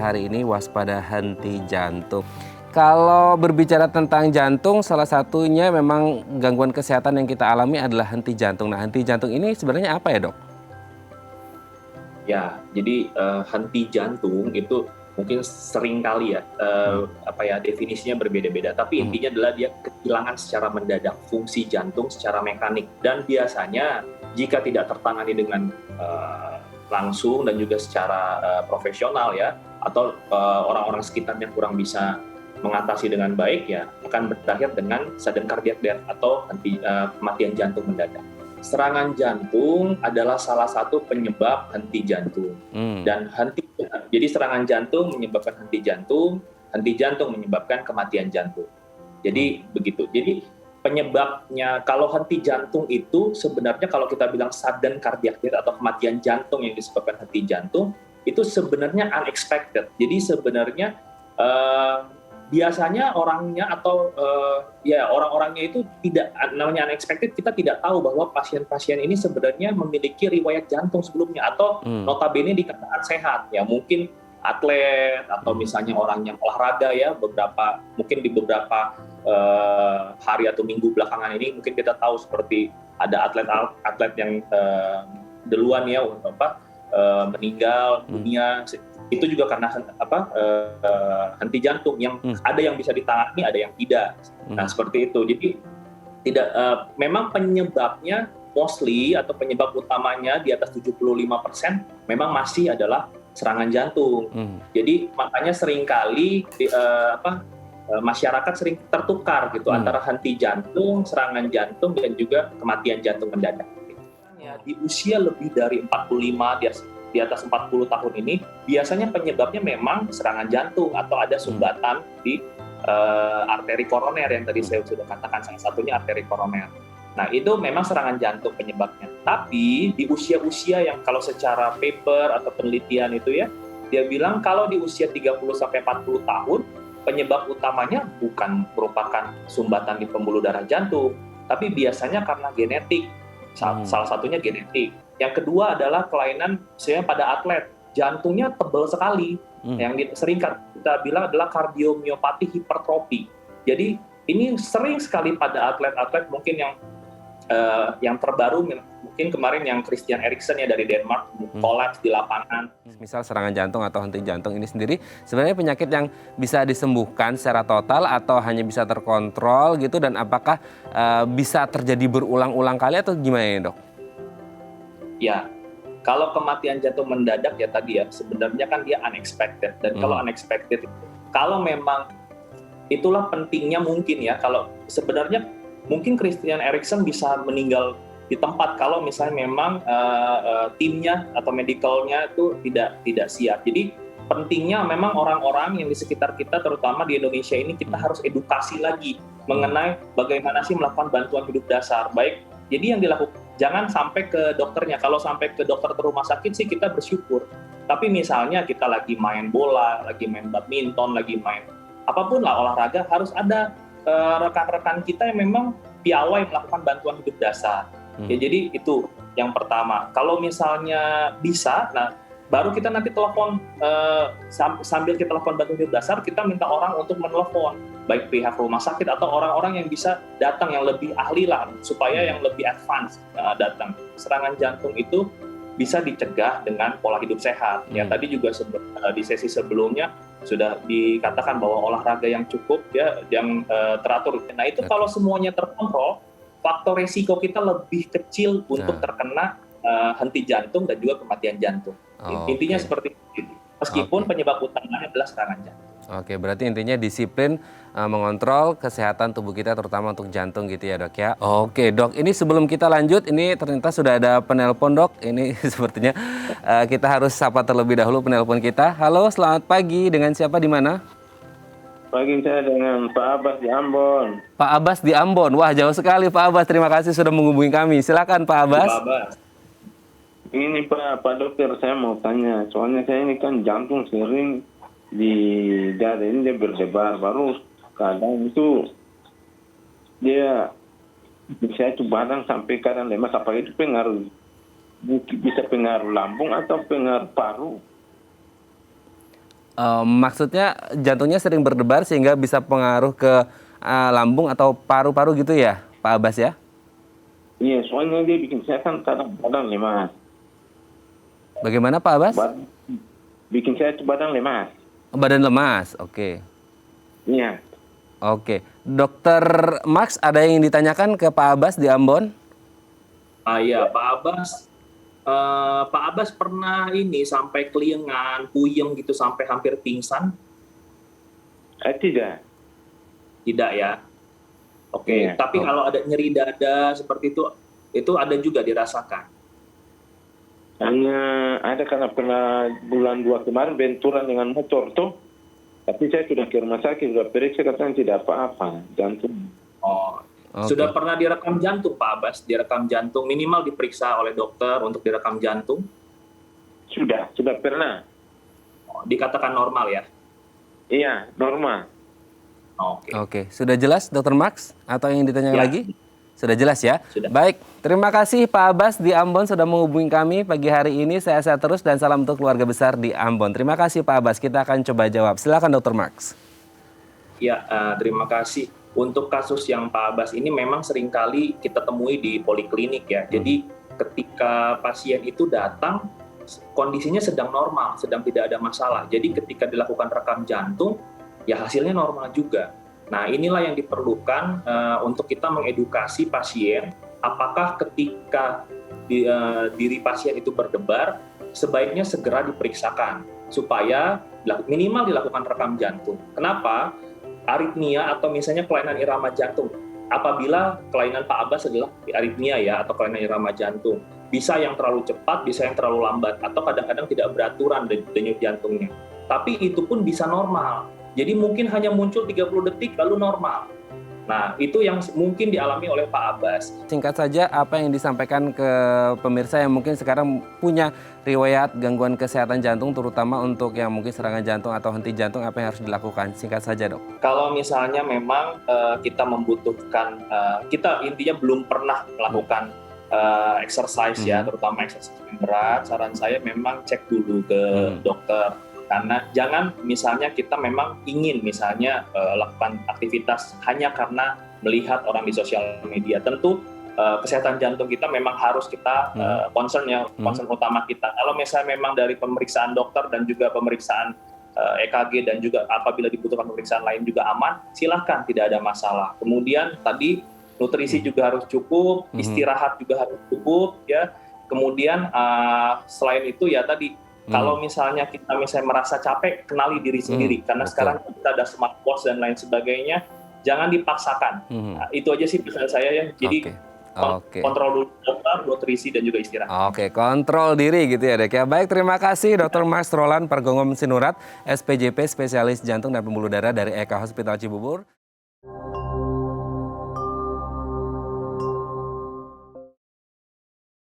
hari ini, waspada henti jantung. Kalau berbicara tentang jantung, salah satunya memang gangguan kesehatan yang kita alami adalah henti jantung. Nah, henti jantung ini sebenarnya apa ya, Dok? Ya, jadi henti jantung itu mungkin sering kali ya, definisinya berbeda-beda. Tapi intinya adalah dia kehilangan secara mendadak fungsi jantung secara mekanik. Dan biasanya jika tidak tertangani dengan langsung dan juga secara profesional ya, atau orang-orang sekitarnya kurang bisa mengatasi dengan baik ya, akan berakhir dengan sudden cardiac death atau kematian jantung mendadak. Serangan jantung adalah salah satu penyebab henti jantung. Dan jadi serangan jantung menyebabkan henti jantung menyebabkan kematian jantung. Jadi begitu. Jadi penyebabnya kalau henti jantung itu sebenarnya kalau kita bilang sudden cardiac death atau kematian jantung yang disebabkan henti jantung itu sebenarnya unexpected. Jadi sebenarnya biasanya orangnya atau orang-orangnya itu tidak, namanya unexpected, kita tidak tahu bahwa pasien-pasien ini sebenarnya memiliki riwayat jantung sebelumnya atau notabene dikatakan sehat ya, mungkin atlet atau misalnya orang yang olahraga ya, mungkin di beberapa hari atau minggu belakangan ini mungkin kita tahu seperti ada atlet yang duluan ya meninggal dunia. Itu juga karena henti jantung yang ada yang bisa ditangani, ada yang tidak. Nah, seperti itu. Jadi memang penyebabnya mostly atau penyebab utamanya di atas 75% memang masih adalah serangan jantung. Jadi makanya seringkali masyarakat sering tertukar gitu antara henti jantung, serangan jantung dan juga kematian jantung mendadak. Di usia lebih dari 45 di atas 40 tahun ini, biasanya penyebabnya memang serangan jantung atau ada sumbatan di arteri koroner yang tadi saya sudah katakan, salah satunya arteri koroner. Nah, itu memang serangan jantung penyebabnya. Tapi di usia-usia yang kalau secara paper atau penelitian itu ya, dia bilang kalau di usia 30-40 tahun, penyebab utamanya bukan merupakan sumbatan di pembuluh darah jantung, tapi biasanya karena genetik. Salah satunya genetik. Yang kedua adalah kelainan misalnya pada atlet, jantungnya tebal sekali. Yang sering kita bilang adalah kardiomyopati hipertrofi. Jadi ini sering sekali pada atlet-atlet mungkin yang terbaru, mungkin kemarin yang Christian Eriksen ya dari Denmark kolaps di lapangan. Misal serangan jantung atau henti jantung ini sendiri sebenarnya penyakit yang bisa disembuhkan secara total atau hanya bisa terkontrol gitu, dan apakah bisa terjadi berulang-ulang kali atau gimana ya, Dok? Ya, kalau kematian jantung mendadak ya tadi ya, sebenarnya kan dia unexpected. Dan kalau unexpected, kalau memang itulah pentingnya mungkin ya, kalau sebenarnya mungkin Christian Eriksen bisa meninggal di tempat kalau misalnya memang timnya atau medicalnya itu tidak siap. Jadi pentingnya memang orang-orang yang di sekitar kita, terutama di Indonesia ini, kita harus edukasi lagi mengenai bagaimana sih melakukan bantuan hidup dasar. Baik, jadi yang dilakukan, jangan sampai ke dokternya. Kalau sampai ke dokter ke rumah sakit sih kita bersyukur. Tapi misalnya kita lagi main bola, lagi main badminton, lagi main apapun lah olahraga, harus ada rekan-rekan kita yang memang piawai melakukan bantuan hidup dasar. Ya, jadi itu yang pertama. Kalau misalnya bisa, nah baru kita nanti telepon, sambil kita telepon bantuan hidup dasar, kita minta orang untuk menelepon, baik pihak rumah sakit atau orang-orang yang bisa datang yang lebih ahli lah, supaya yang lebih advance datang. Serangan jantung itu bisa dicegah dengan pola hidup sehat. Ya, tadi juga di sesi sebelumnya sudah dikatakan bahwa olahraga yang cukup ya, yang teratur. Nah, itu kalau semuanya terkontrol, faktor resiko kita lebih kecil untuk terkena henti jantung dan juga kematian jantung. Intinya seperti itu. Meskipun penyebab utamanya adalah serangan jantung. Oke, berarti intinya disiplin mengontrol kesehatan tubuh kita, terutama untuk jantung gitu ya, Dok ya. Oke, Dok, ini sebelum kita lanjut, ini ternyata sudah ada penelpon, Dok. Ini sepertinya kita harus sapa terlebih dahulu penelpon kita. Halo, selamat pagi. Dengan siapa di mana? Pagi, saya dengan Pak Abbas di Ambon. Pak Abbas di Ambon. Wah, jauh sekali Pak Abbas. Terima kasih sudah menghubungi kami. Silakan Pak Abbas. Pak Abbas. Ini Pak Dokter, saya mau tanya. Soalnya saya ini kan jantung sering di dada ini dia berdebar. Baru kadang itu dia bisa itu badan sampai kadang lemas. Apa itu pengaruh? Bisa pengaruh lambung atau pengaruh paru? Maksudnya jantungnya sering berdebar sehingga bisa pengaruh ke lambung atau paru-paru gitu ya, Pak Abbas ya? Iya, soalnya dia bikin saya kan kadang-kadang lemas. Bagaimana Pak Abbas? Bikin saya tuh badan lemas. Badan lemas, oke. Iya. Oke, Dokter Max ada yang ditanyakan ke Pak Abbas di Ambon? Iya, Pak Abbas. Pak Abbas pernah ini sampai keliengan, puyeng gitu sampai hampir pingsan? Tidak. Tidak ya. Oke, Iya. tapi kalau ada nyeri dada seperti itu ada juga dirasakan. Hanya ada karena pernah bulan 2 kemarin benturan dengan motor tuh. Tapi saya sudah ke rumah sakit, sudah periksa katanya tidak apa-apa, jantung. Oh, Oke. sudah pernah direkam jantung Pak Abbas? Direkam jantung minimal diperiksa oleh dokter untuk direkam jantung? Sudah pernah. Oh, dikatakan normal ya? Iya, normal. Oke. Oke, sudah jelas Dokter Max? Atau yang ditanyakan Ya. lagi? Sudah jelas ya? Sudah. Baik, terima kasih Pak Abbas di Ambon sudah menghubungi kami pagi hari ini. Saya sehat terus dan salam untuk keluarga besar di Ambon. Terima kasih Pak Abbas, kita akan coba jawab. Silakan Dokter Max. Ya, terima kasih. Untuk kasus yang Pak Abbas ini memang seringkali kita temui di poliklinik ya. Jadi ketika pasien itu datang, kondisinya sedang normal, sedang tidak ada masalah. Jadi ketika dilakukan rekam jantung, ya hasilnya normal juga. Nah, inilah yang diperlukan untuk kita mengedukasi pasien, apakah ketika diri pasien itu berdebar, sebaiknya segera diperiksakan, supaya minimal dilakukan rekam jantung. Kenapa? Aritmia atau misalnya kelainan irama jantung. Apabila kelainan Pak Abbas adalah aritmia ya, atau kelainan irama jantung. Bisa yang terlalu cepat, bisa yang terlalu lambat, atau kadang-kadang tidak beraturan denyut jantungnya. Tapi itu pun bisa normal. Jadi mungkin hanya muncul 30 detik lalu normal. Nah, itu yang mungkin dialami oleh Pak Abbas. Singkat saja, apa yang disampaikan ke pemirsa yang mungkin sekarang punya riwayat gangguan kesehatan jantung, terutama untuk yang mungkin serangan jantung atau henti jantung, apa yang harus dilakukan? Singkat saja dok. Kalau misalnya memang kita membutuhkan, kita intinya belum pernah melakukan exercise ya, terutama exercise yang berat, saran saya memang cek dulu ke dokter. Karena jangan misalnya kita memang ingin misalnya lakukan aktivitas hanya karena melihat orang di sosial media. Tentu kesehatan jantung kita memang harus kita concern utama kita. Kalau misalnya memang dari pemeriksaan dokter dan juga pemeriksaan EKG dan juga apabila dibutuhkan pemeriksaan lain juga aman, silakan, tidak ada masalah. Kemudian tadi nutrisi juga harus cukup, istirahat juga harus cukup ya. Kemudian selain itu ya tadi kalau misalnya kita merasa capek, kenali diri sendiri. Karena sekarang kita ada smartwatch dan lain sebagainya, jangan dipaksakan. Nah, itu aja sih pesan saya ya. Jadi kontrol dulu dokter, nutrisi dan juga istirahat. Oke, kontrol diri gitu ya dok ya. Baik, terima kasih Dr. Max Roland Pargongom Sinurat, SPJP, spesialis jantung dan pembuluh darah dari Eka Hospital Cibubur.